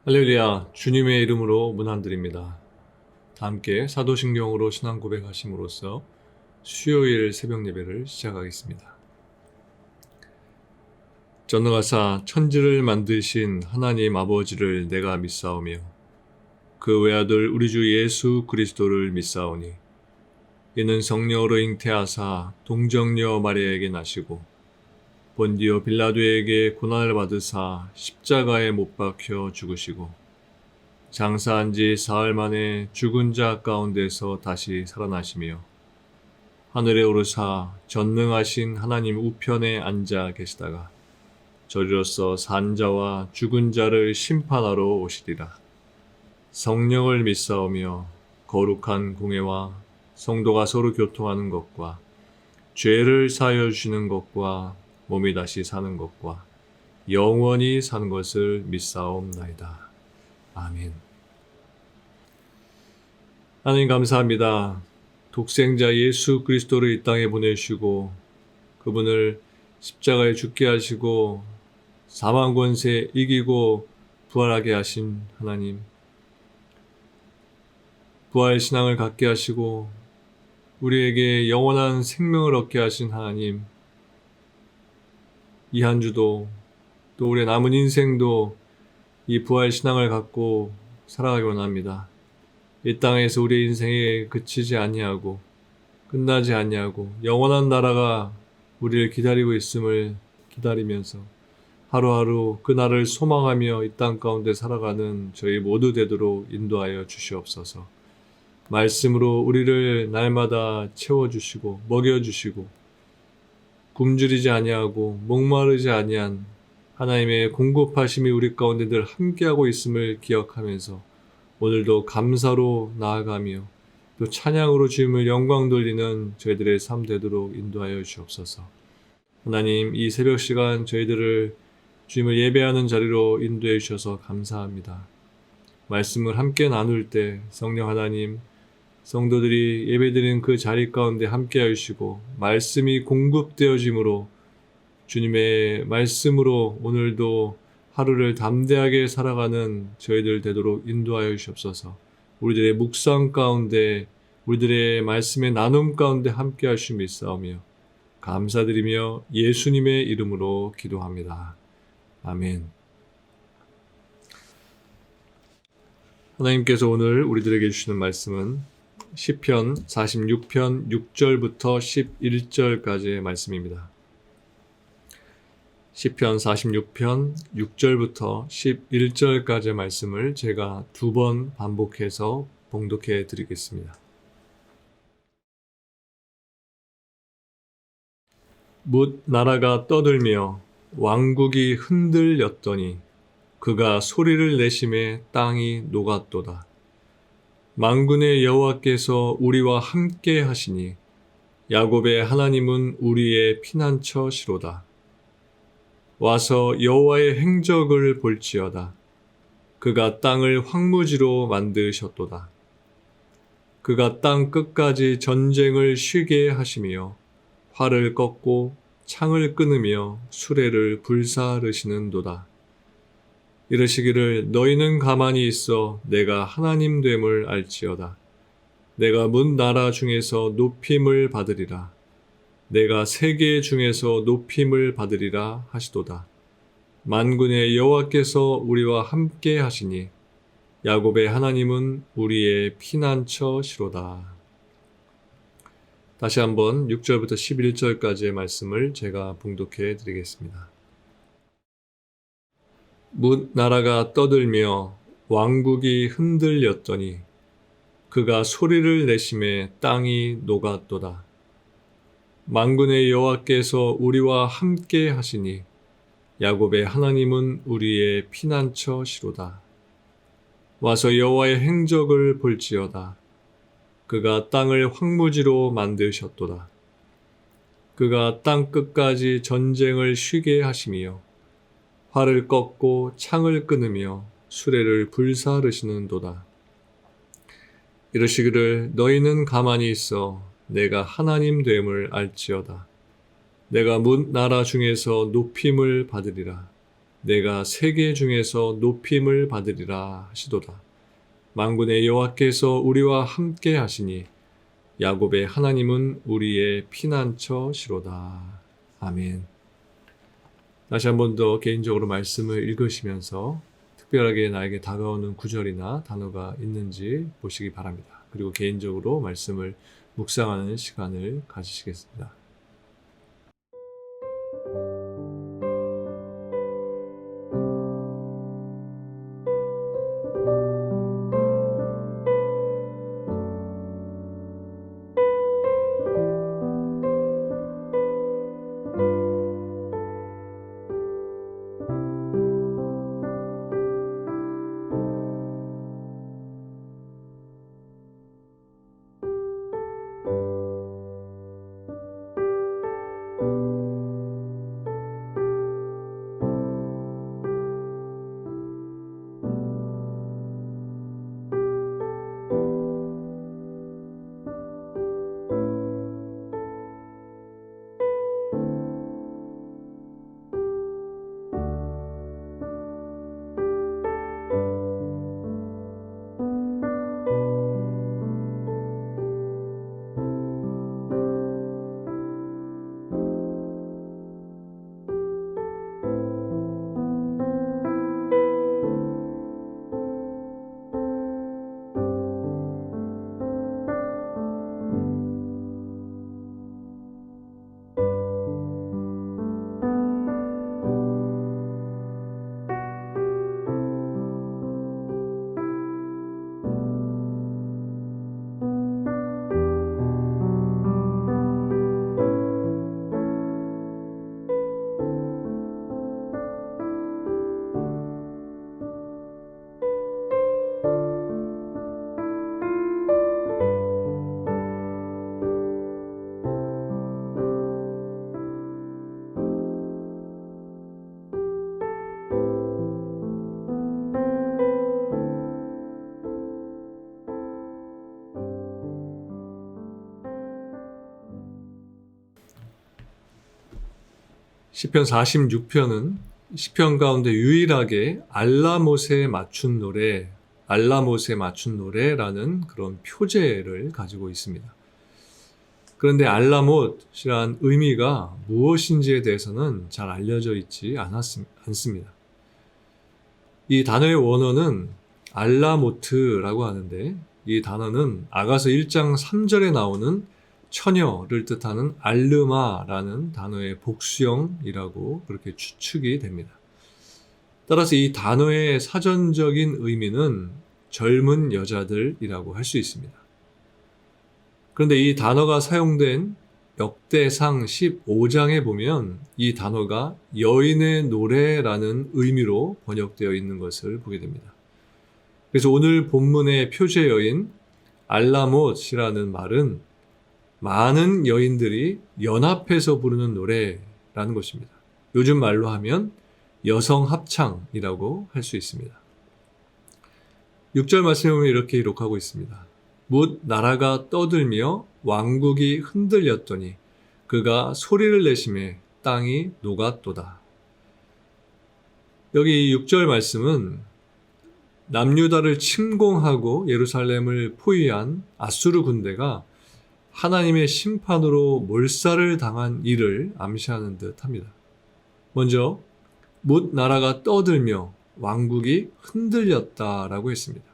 할렐루야, 주님의 이름으로 문안드립니다. 다 함께 사도신경으로 신앙 고백하심으로써 수요일 새벽 예배를 시작하겠습니다. 전능하사 천지를 만드신 하나님 아버지를 내가 믿사오며 그 외아들 우리 주 예수 그리스도를 믿사오니 이는 성령으로 잉태하사 동정녀 마리아에게 나시고 본디오 빌라도에게 고난을 받으사 십자가에 못 박혀 죽으시고 장사한 지 사흘 만에 죽은 자 가운데서 다시 살아나시며 하늘에 오르사 전능하신 하나님 우편에 앉아 계시다가 저리로서 산 자와 죽은 자를 심판하러 오시리라. 성령을 믿사오며 거룩한 공회와 성도가 서로 교통하는 것과 죄를 사하여 주시는 것과 몸이 다시 사는 것과 영원히 사는 것을 믿사옵나이다. 아멘. 하나님 감사합니다. 독생자 예수 그리스도를 이 땅에 보내주시고 그분을 십자가에 죽게 하시고 사망 권세 이기고 부활하게 하신 하나님, 부활 신앙을 갖게 하시고 우리에게 영원한 생명을 얻게 하신 하나님, 이 한 주도 또 우리의 남은 인생도 이 부활 신앙을 갖고 살아가기 원합니다. 이 땅에서 우리의 인생에 그치지 아니하고 끝나지 아니하고 영원한 나라가 우리를 기다리고 있음을 기다리면서 하루하루 그 날을 소망하며 이 땅 가운데 살아가는 저희 모두 되도록 인도하여 주시옵소서. 말씀으로 우리를 날마다 채워주시고 먹여주시고 굶주리지 아니하고 목마르지 아니한 하나님의 공급하심이 우리 가운데 늘 함께하고 있음을 기억하면서 오늘도 감사로 나아가며 또 찬양으로 주님을 영광 돌리는 저희들의 삶 되도록 인도하여 주옵소서. 하나님, 이 새벽 시간 저희들을 주님을 예배하는 자리로 인도해 주셔서 감사합니다. 말씀을 함께 나눌 때 성령 하나님, 성도들이 예배드리는 그 자리 가운데 함께하여 주시고 말씀이 공급되어짐으로 주님의 말씀으로 오늘도 하루를 담대하게 살아가는 저희들 되도록 인도하여 주옵소서. 우리들의 묵상 가운데 우리들의 말씀의 나눔 가운데 함께 하심을 믿사오며 감사드리며 예수님의 이름으로 기도합니다. 아멘. 하나님께서 오늘 우리들에게 주시는 말씀은 시편 46편 6절부터 11절까지의 말씀입니다. 시편 46편 6절부터 11절까지의 말씀을 제가 2번 반복해서 봉독해 드리겠습니다. 뭇 나라가 떠들며 왕국이 흔들렸더니 그가 소리를 내심에 땅이 녹았도다. 만군의 여호와께서 우리와 함께 하시니 야곱의 하나님은 우리의 피난처시로다. 와서 여호와의 행적을 볼지어다. 그가 땅을 황무지로 만드셨도다. 그가 땅 끝까지 전쟁을 쉬게 하시며 활을 꺾고 창을 끊으며 수레를 불사르시는도다. 이르시기를 너희는 가만히 있어 내가 하나님 됨을 알지어다. 내가 문 나라 중에서 높임을 받으리라. 내가 세계 중에서 높임을 받으리라 하시도다. 만군의 여호와께서 우리와 함께 하시니 야곱의 하나님은 우리의 피난처시로다. 다시 한번 6절부터 11절까지의 말씀을 제가 봉독해 드리겠습니다. 뭇 나라가 떠들며 왕국이 흔들렸더니 그가 소리를 내심에 땅이 녹았도다. 만군의 여호와께서 우리와 함께 하시니 야곱의 하나님은 우리의 피난처시로다. 와서 여호와의 행적을 볼지어다. 그가 땅을 황무지로 만드셨도다. 그가 땅 끝까지 전쟁을 쉬게 하시며 활을 꺾고 창을 끊으며 수레를 불사르시는도다. 이르시기를 너희는 가만히 있어 내가 하나님 됨을 알지어다. 내가 뭇 나라 중에서 높임을 받으리라. 내가 세계 중에서 높임을 받으리라 하시도다. 만군의 여호와께서 우리와 함께 하시니 야곱의 하나님은 우리의 피난처시로다. 아멘. 다시 한 번 더 개인적으로 말씀을 읽으시면서 특별하게 나에게 다가오는 구절이나 단어가 있는지 보시기 바랍니다. 그리고 개인적으로 말씀을 묵상하는 시간을 가지시겠습니다. 시편 46편은 시편 가운데 유일하게 알라못에 맞춘 노래라는 그런 표제를 가지고 있습니다. 그런데 알라못이란 의미가 무엇인지에 대해서는 잘 알려져 있지 않습니다. 이 단어의 원어는 알라모트라고 하는데, 이 단어는 아가서 1장 3절에 나오는 처녀를 뜻하는 알르마라는 단어의 복수형이라고 그렇게 추측이 됩니다. 따라서 이 단어의 사전적인 의미는 젊은 여자들이라고 할 수 있습니다. 그런데 이 단어가 사용된 역대상 15장에 보면 이 단어가 여인의 노래라는 의미로 번역되어 있는 것을 보게 됩니다. 그래서 오늘 본문의 표제 여인 알라못이라는 말은 많은 여인들이 연합해서 부르는 노래라는 것입니다. 요즘 말로 하면 여성 합창이라고 할 수 있습니다. 6절 말씀에 보면 이렇게 기록하고 있습니다. 뭇 나라가 떠들며 왕국이 흔들렸더니 그가 소리를 내심에 땅이 녹았도다. 여기 6절 말씀은 남유다를 침공하고 예루살렘을 포위한 아수르 군대가 하나님의 심판으로 몰살을 당한 일을 암시하는 듯 합니다. 먼저 뭇 나라가 떠들며 왕국이 흔들렸다라고 했습니다.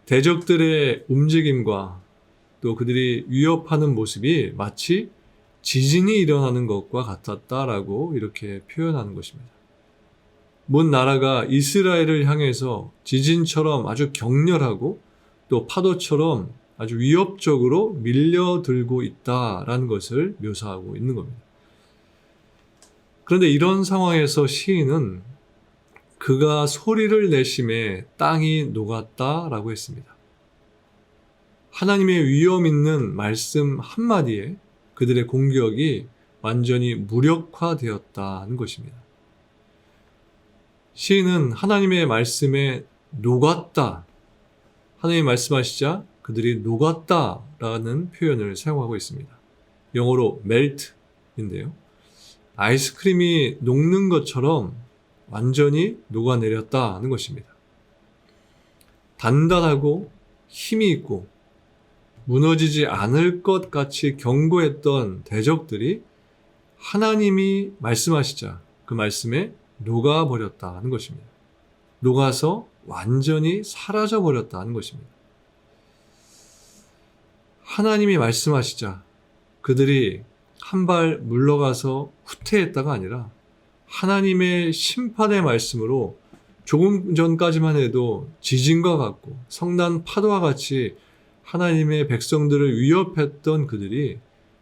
대적들의 움직임과 또 그들이 위협하는 모습이 마치 지진이 일어나는 것과 같았다라고 이렇게 표현하는 것입니다. 뭇 나라가 이스라엘을 향해서 지진처럼 아주 격렬하고 또 파도처럼 아주 위협적으로 밀려들고 있다라는 것을 묘사하고 있는 겁니다. 그런데 이런 상황에서 시인은 그가 소리를 내심에 땅이 녹았다라고 했습니다. 하나님의 위험 있는 말씀 한마디에 그들의 공격이 완전히 무력화되었다는 것입니다. 시인은 하나님의 말씀에 녹았다, 하나님이 말씀하시자 그들이 녹았다라는 표현을 사용하고 있습니다. 영어로 melt인데요. 아이스크림이 녹는 것처럼 완전히 녹아내렸다는 것입니다. 단단하고 힘이 있고 무너지지 않을 것 같이 견고했던 대적들이 하나님이 말씀하시자 그 말씀에 녹아버렸다는 것입니다. 녹아서 완전히 사라져버렸다는 것입니다. 하나님이 말씀하시자 그들이 한 발 물러가서 후퇴했다가 아니라 하나님의 심판의 말씀으로 조금 전까지만 해도 지진과 같고 성난 파도와 같이 하나님의 백성들을 위협했던 그들이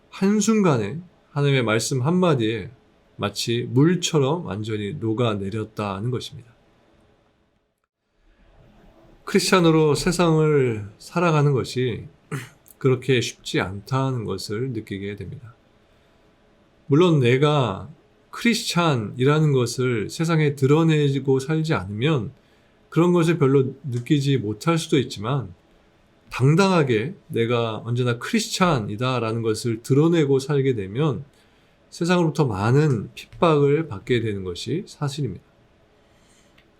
한순간에 하나님의 말씀 한마디에 마치 물처럼 완전히 녹아내렸다는 것입니다. 크리스찬으로 세상을 살아가는 것이 그렇게 쉽지 않다는 것을 느끼게 됩니다. 물론 내가 크리스찬이라는 것을 세상에 드러내고 살지 않으면 그런 것을 별로 느끼지 못할 수도 있지만 당당하게 내가 언제나 크리스찬이다라는 것을 드러내고 살게 되면 세상으로부터 많은 핍박을 받게 되는 것이 사실입니다.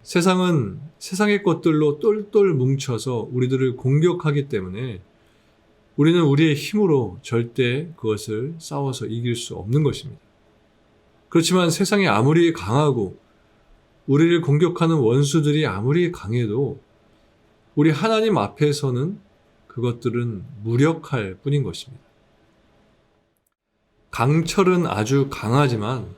세상은 세상의 것들로 똘똘 뭉쳐서 우리들을 공격하기 때문에 우리는 우리의 힘으로 절대 그것을 싸워서 이길 수 없는 것입니다. 그렇지만 세상이 아무리 강하고 우리를 공격하는 원수들이 아무리 강해도 우리 하나님 앞에서는 그것들은 무력할 뿐인 것입니다. 강철은 아주 강하지만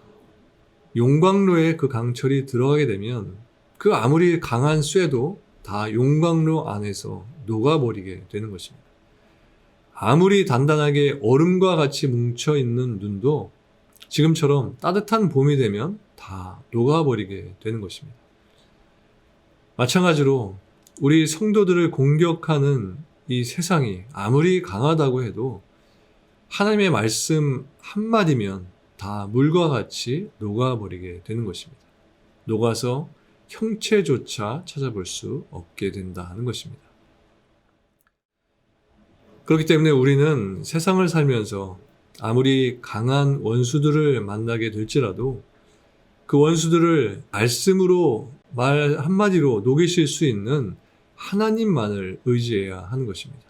용광로에 그 강철이 들어가게 되면 그 아무리 강한 쇠도 다 용광로 안에서 녹아버리게 되는 것입니다. 아무리 단단하게 얼음과 같이 뭉쳐있는 눈도 지금처럼 따뜻한 봄이 되면 다 녹아버리게 되는 것입니다. 마찬가지로 우리 성도들을 공격하는 이 세상이 아무리 강하다고 해도 하나님의 말씀 한마디면 다 물과 같이 녹아버리게 되는 것입니다. 녹아서 형체조차 찾아볼 수 없게 된다는 것입니다. 그렇기 때문에 우리는 세상을 살면서 아무리 강한 원수들을 만나게 될지라도 그 원수들을 말씀으로 말 한마디로 녹이실 수 있는 하나님만을 의지해야 하는 것입니다.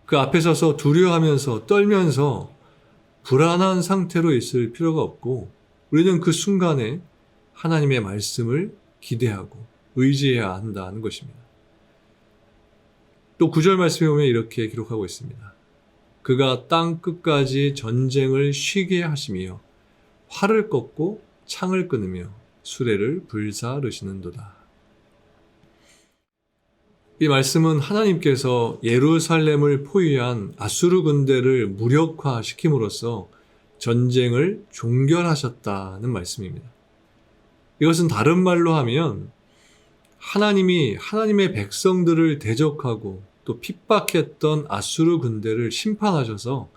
그 앞에 서서 두려워하면서 떨면서 불안한 상태로 있을 필요가 없고 우리는 그 순간에 하나님의 말씀을 기대하고 의지해야 한다는 것입니다. 또 9절 말씀에 보면 이렇게 기록하고 있습니다. 그가 땅 끝까지 전쟁을 쉬게 하시며 활을 꺾고 창을 끊으며 수레를 불사르시는도다. 이 말씀은 하나님께서 예루살렘을 포위한 아수르 군대를 무력화시킴으로써 전쟁을 종결하셨다는 말씀입니다. 이것은 다른 말로 하면 하나님이 하나님의 백성들을 대적하고 또 핍박했던 아수르 군대를 심판하셔서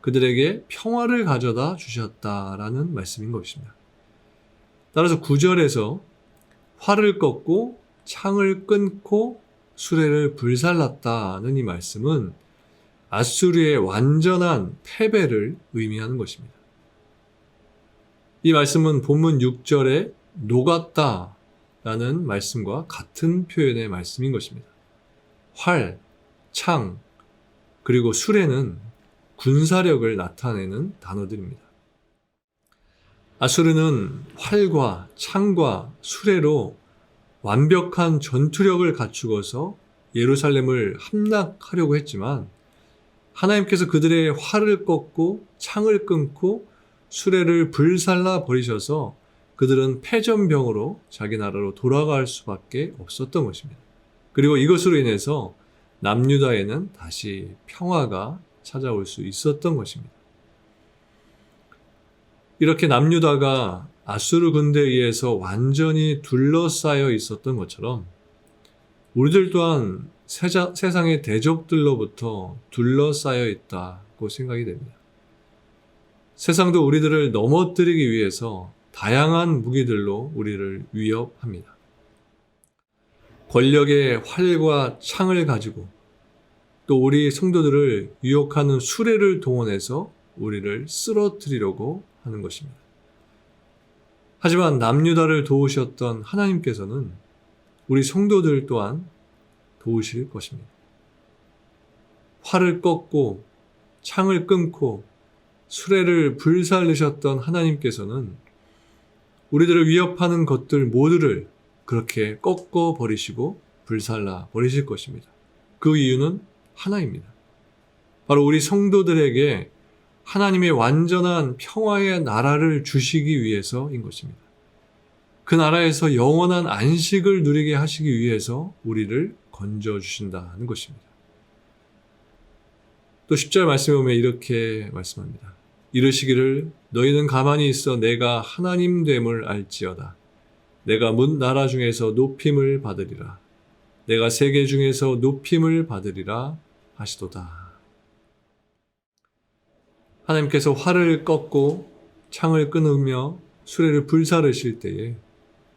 그들에게 평화를 가져다 주셨다라는 말씀인 것입니다. 따라서 9절에서 활을 꺾고 창을 끊고 수레를 불살랐다는 이 말씀은 아수르의 완전한 패배를 의미하는 것입니다. 이 말씀은 본문 6절에 녹았다 라는 말씀과 같은 표현의 말씀인 것입니다. 활, 창, 그리고 수레는 군사력을 나타내는 단어들입니다. 아수르는 활과 창과 수레로 완벽한 전투력을 갖추어서 예루살렘을 함락하려고 했지만 하나님께서 그들의 활을 꺾고 창을 끊고 수레를 불살라 버리셔서 그들은 패전병으로 자기 나라로 돌아갈 수밖에 없었던 것입니다. 그리고 이것으로 인해서 남유다에는 다시 평화가 찾아올 수 있었던 것입니다. 이렇게 남유다가 아수르 군대에 의해서 완전히 둘러싸여 있었던 것처럼 우리들 또한 세상의 대적들로부터 둘러싸여 있다고 생각이 됩니다. 세상도 우리들을 넘어뜨리기 위해서 다양한 무기들로 우리를 위협합니다. 권력의 활과 창을 가지고 또 우리 성도들을 유혹하는 수레를 동원해서 우리를 쓰러뜨리려고 하는 것입니다. 하지만 남유다를 도우셨던 하나님께서는 우리 성도들 또한 도우실 것입니다. 활을 꺾고 창을 끊고 수레를 불살르셨던 하나님께서는 우리들을 위협하는 것들 모두를 그렇게 꺾어 버리시고 불살라 버리실 것입니다. 그 이유는 하나입니다. 바로 우리 성도들에게 하나님의 완전한 평화의 나라를 주시기 위해서인 것입니다. 그 나라에서 영원한 안식을 누리게 하시기 위해서 우리를 건져주신다는 것입니다. 또 10절 말씀에 보면 이렇게 말씀합니다. 이르시기를 너희는 가만히 있어 내가 하나님 됨을 알지어다. 내가 문 나라 중에서 높임을 받으리라. 내가 세계 중에서 높임을 받으리라 하시도다. 하나님께서 활을 꺾고 창을 끊으며 수레를 불사르실 때에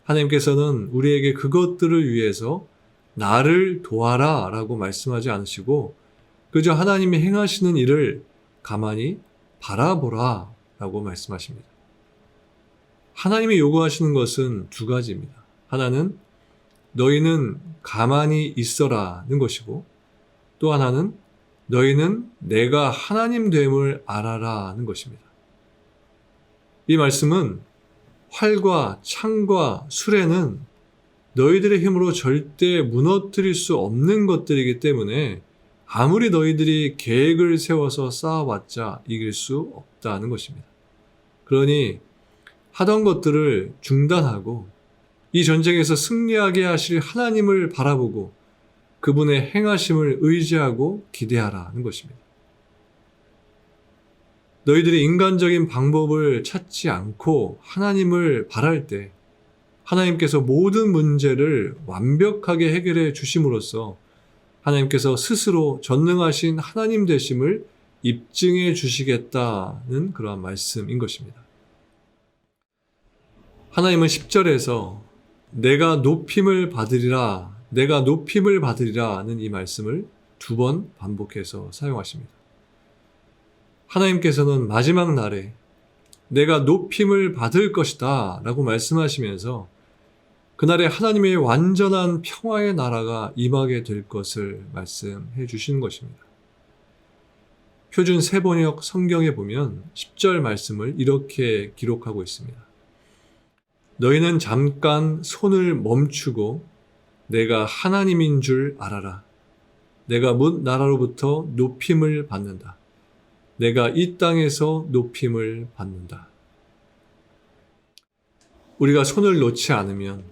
하나님께서는 우리에게 그것들을 위해서 나를 도와라 라고 말씀하지 않으시고 그저 하나님이 행하시는 일을 가만히 바라보라 라고 말씀하십니다. 하나님이 요구하시는 것은 두 가지입니다. 하나는 너희는 가만히 있어라는 것이고 또 하나는 너희는 내가 하나님 됨을 알아라는 것입니다. 이 말씀은 활과 창과 수레는 너희들의 힘으로 절대 무너뜨릴 수 없는 것들이기 때문에 아무리 너희들이 계획을 세워서 쌓아봤자 이길 수 없다는 것입니다. 그러니 하던 것들을 중단하고 이 전쟁에서 승리하게 하실 하나님을 바라보고 그분의 행하심을 의지하고 기대하라는 것입니다. 너희들이 인간적인 방법을 찾지 않고 하나님을 바랄 때 하나님께서 모든 문제를 완벽하게 해결해 주심으로써 하나님께서 스스로 전능하신 하나님 되심을 입증해 주시겠다는 그러한 말씀인 것입니다. 하나님은 10절에서 내가 높임을 받으리라, 내가 높임을 받으리라는 이 말씀을 두 번 반복해서 사용하십니다. 하나님께서는 마지막 날에 내가 높임을 받을 것이다 라고 말씀하시면서 그날에 하나님의 완전한 평화의 나라가 임하게 될 것을 말씀해 주시는 것입니다. 표준 세번역 성경에 보면 10절 말씀을 이렇게 기록하고 있습니다. 너희는 잠깐 손을 멈추고 내가 하나님인 줄 알아라. 내가 문 나라로부터 높임을 받는다. 내가 이 땅에서 높임을 받는다. 우리가 손을 놓지 않으면,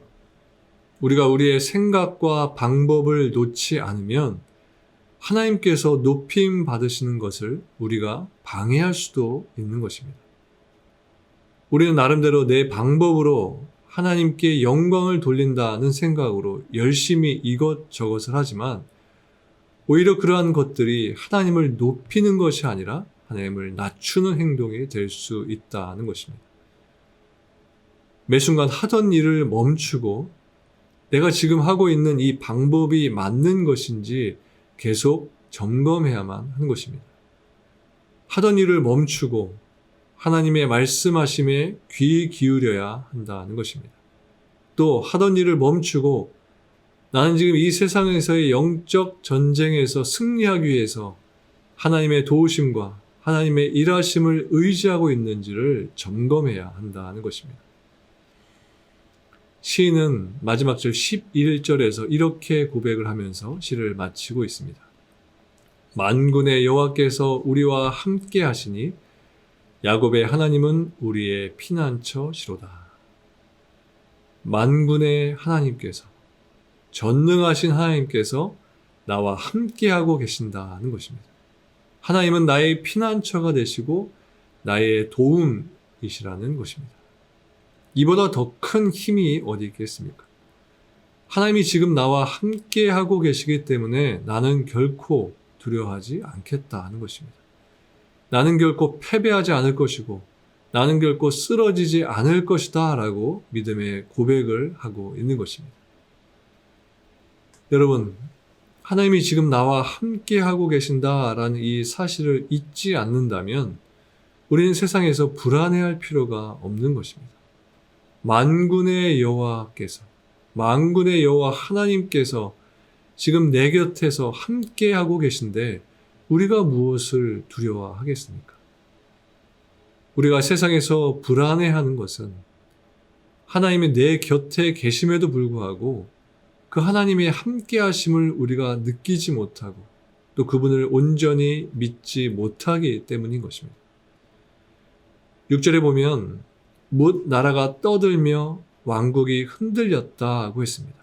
우리가 우리의 생각과 방법을 놓지 않으면 하나님께서 높임 받으시는 것을 우리가 방해할 수도 있는 것입니다. 우리는 나름대로 내 방법으로 하나님께 영광을 돌린다는 생각으로 열심히 이것저것을 하지만 오히려 그러한 것들이 하나님을 높이는 것이 아니라 하나님을 낮추는 행동이 될 수 있다는 것입니다. 매 순간 하던 일을 멈추고 내가 지금 하고 있는 이 방법이 맞는 것인지 계속 점검해야만 하는 것입니다. 하던 일을 멈추고 하나님의 말씀하심에 귀 기울여야 한다는 것입니다. 또 하던 일을 멈추고 나는 지금 이 세상에서의 영적 전쟁에서 승리하기 위해서 하나님의 도우심과 하나님의 일하심을 의지하고 있는지를 점검해야 한다는 것입니다. 시인은 마지막 절 11절에서 이렇게 고백을 하면서 시를 마치고 있습니다. 만군의 여호와께서 우리와 함께 하시니 야곱의 하나님은 우리의 피난처시로다. 만군의 하나님께서, 전능하신 하나님께서 나와 함께하고 계신다는 것입니다. 하나님은 나의 피난처가 되시고 나의 도움이시라는 것입니다. 이보다 더 큰 힘이 어디 있겠습니까? 하나님이 지금 나와 함께하고 계시기 때문에 나는 결코 두려워하지 않겠다는 것입니다. 나는 결코 패배하지 않을 것이고 나는 결코 쓰러지지 않을 것이다 라고 믿음의 고백을 하고 있는 것입니다. 여러분, 하나님이 지금 나와 함께하고 계신다라는 이 사실을 잊지 않는다면 우리는 세상에서 불안해할 필요가 없는 것입니다. 만군의 여호와께서, 만군의 여호와 하나님께서 지금 내 곁에서 함께하고 계신데 우리가 무엇을 두려워하겠습니까? 우리가 세상에서 불안해하는 것은 하나님이 내 곁에 계심에도 불구하고 그 하나님의 함께하심을 우리가 느끼지 못하고 또 그분을 온전히 믿지 못하기 때문인 것입니다. 6절에 보면 못 나라가 떠들며 왕국이 흔들렸다고 했습니다.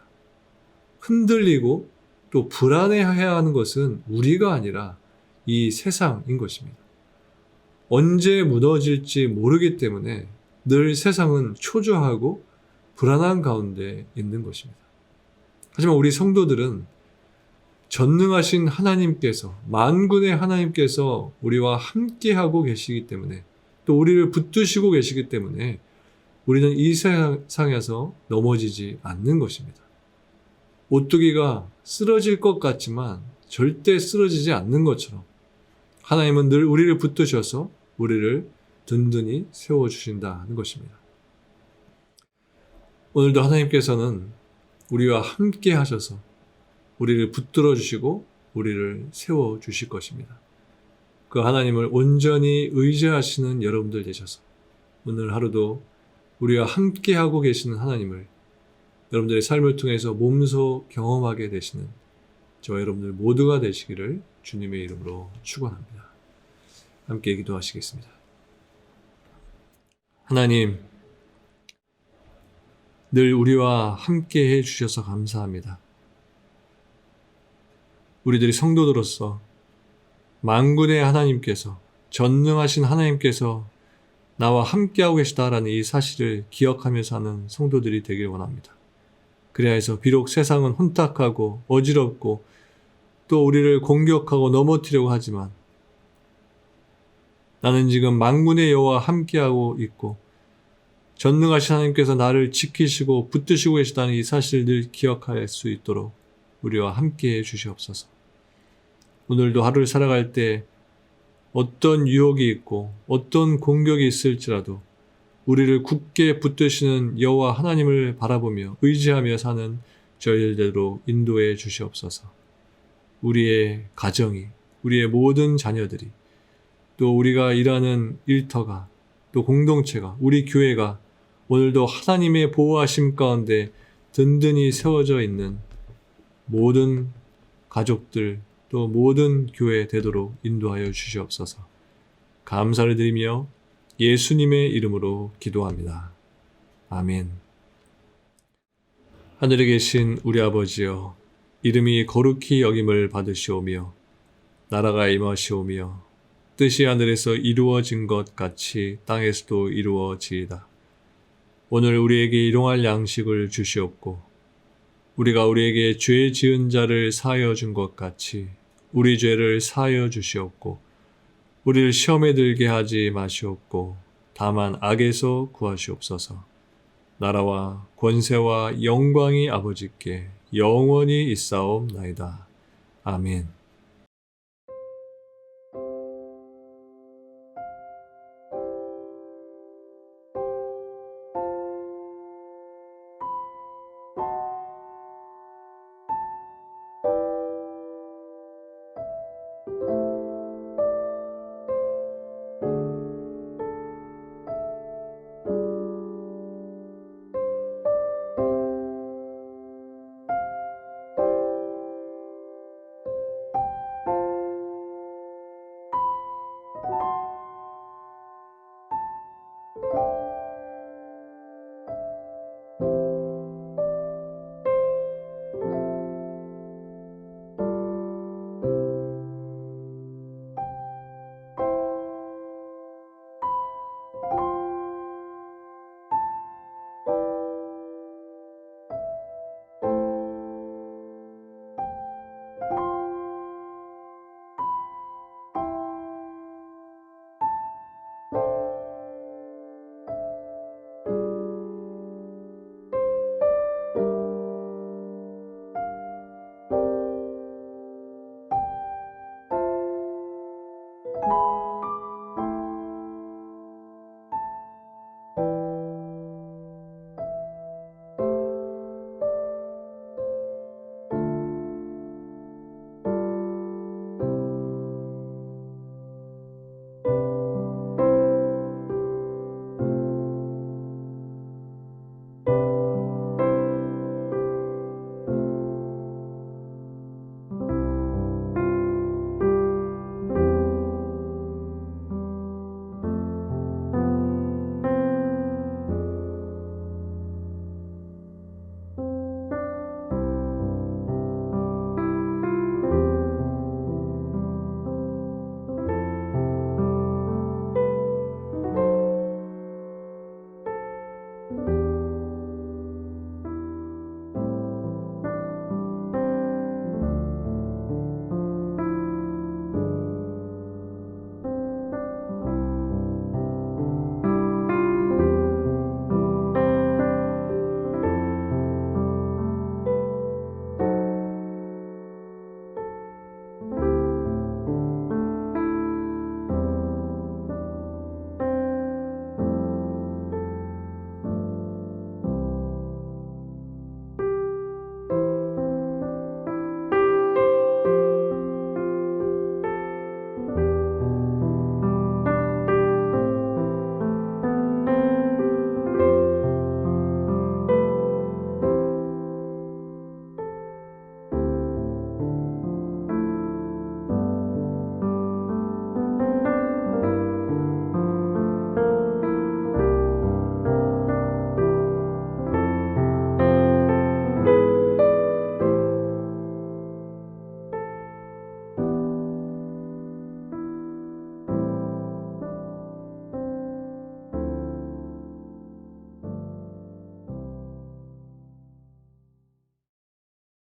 흔들리고 또 불안해해야 하는 것은 우리가 아니라 이 세상인 것입니다. 언제 무너질지 모르기 때문에 늘 세상은 초조하고 불안한 가운데 있는 것입니다. 하지만 우리 성도들은 전능하신 하나님께서, 만군의 하나님께서 우리와 함께하고 계시기 때문에 또 우리를 붙드시고 계시기 때문에 우리는 이 세상에서 넘어지지 않는 것입니다. 오뚜기가 쓰러질 것 같지만 절대 쓰러지지 않는 것처럼 하나님은 늘 우리를 붙드셔서 우리를 든든히 세워주신다는 것입니다. 오늘도 하나님께서는 우리와 함께 하셔서 우리를 붙들어 주시고 우리를 세워주실 것입니다. 그 하나님을 온전히 의지하시는 여러분들 되셔서 오늘 하루도 우리와 함께하고 계시는 하나님을 여러분들의 삶을 통해서 몸소 경험하게 되시는 저와 여러분들 모두가 되시기를 주님의 이름으로 축원합니다. 함께 기도하시겠습니다. 하나님, 늘 우리와 함께 해주셔서 감사합니다. 우리들이 성도들로서 만군의 하나님께서, 전능하신 하나님께서 나와 함께하고 계시다라는 이 사실을 기억하며 사는 성도들이 되길 원합니다. 그래야 해서 비록 세상은 혼탁하고 어지럽고 또 우리를 공격하고 넘어뜨리려고 하지만 나는 지금 만군의 여호와와 함께하고 있고 전능하신 하나님께서 나를 지키시고 붙드시고 계시다는 이 사실을 늘 기억할 수 있도록 우리와 함께해 주시옵소서. 오늘도 하루를 살아갈 때 어떤 유혹이 있고 어떤 공격이 있을지라도 우리를 굳게 붙드시는 여호와 하나님을 바라보며 의지하며 사는 저희들대로 인도해 주시옵소서. 우리의 가정이, 우리의 모든 자녀들이, 또 우리가 일하는 일터가, 또 공동체가, 우리 교회가 오늘도 하나님의 보호하심 가운데 든든히 세워져 있는 모든 가족들, 또 모든 교회 되도록 인도하여 주시옵소서. 감사를 드리며 예수님의 이름으로 기도합니다. 아멘. 하늘에 계신 우리 아버지여, 이름이 거룩히 여김을 받으시오며 나라가 임하시오며 뜻이 하늘에서 이루어진 것 같이 땅에서도 이루어지이다. 오늘 우리에게 일용할 양식을 주시옵고 우리가 우리에게 죄 지은 자를 사하여 준 것 같이 우리 죄를 사하여 주시옵고 우리를 시험에 들게 하지 마시옵고 다만 악에서 구하시옵소서. 나라와 권세와 영광이 아버지께 영원히 있사옵나이다. 아멘.